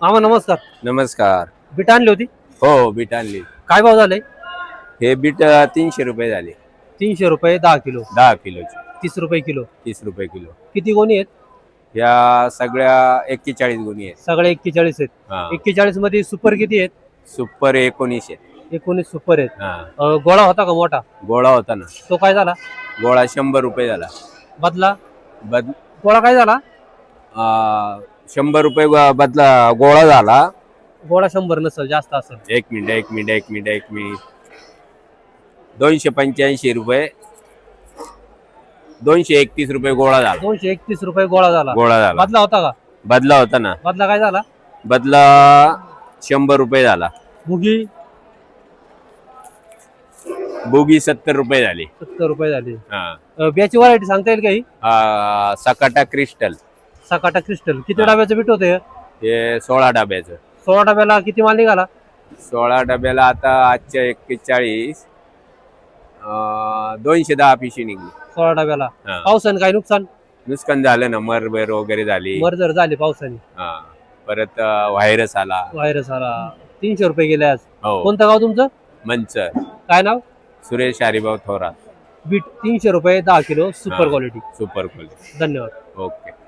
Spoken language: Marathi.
मामा नमस्कार. नमस्कार. बीट आणली होती. हो, बीट आणली. काय भाव झाले? हे बीट 300 रुपये झाले. 300 रुपये 10 किलो. 10 किलोचे 30 रुपये किलो. 30 रुपये किलो. किती गोणी आहेत? या सगळ्या 41 गुणी आहेत. सगळे 41 आहेत. हा. 41 मध्ये सुपर किती आहेत? सुपर 19 आहेत. 19 सुपर आहेत. हा. गोळा होता का मोठा? गोळा होता ना. तो काय झाला? गोळा 100 रुपये झाला. बदला बद गोळा काय झाला? 100 रुपये बदला गोळा झाला. गोळा 100 नसेल, जास्त असेल. एक मिनिट 285 रुपये 231 रुपये गोळा झाला. 231 रुपये गोळा झाला. गोळा झाला. बदला होता का? बदला होता ना. बदला काय झाला? बदला 100 रुपये झाला. मुगी बोगी 70 रुपये झाली. 70 रुपये झाली. हा. बियाची व्हरायटी सांगता येईल काही? Sakata crystal Sakata crystal. किती डब्याचं बीट होते? हे 16 डब्याचं. 16 डब्याला किती माल निघाला? 16 डब्याला आता आजच्या 41 210 पिशी निघली. 16 डब्याला. हा. पावसाने काय नुकसान? नुकसान झालं ना, मरबेर वगैरे झाली. मर्जर झाली पावसाने. हा. परत व्हायरस आला. व्हायरस आला. 300 रुपये गेले आज. हो. कोणतं गाव तुमचं? मंचर. काय नाव? सुरेश हरिभाऊ थोरात. बीट 300 रुपये 10 किलो सुपर हा. क्वालिटी. Super quality. धन्यवाद. ओके.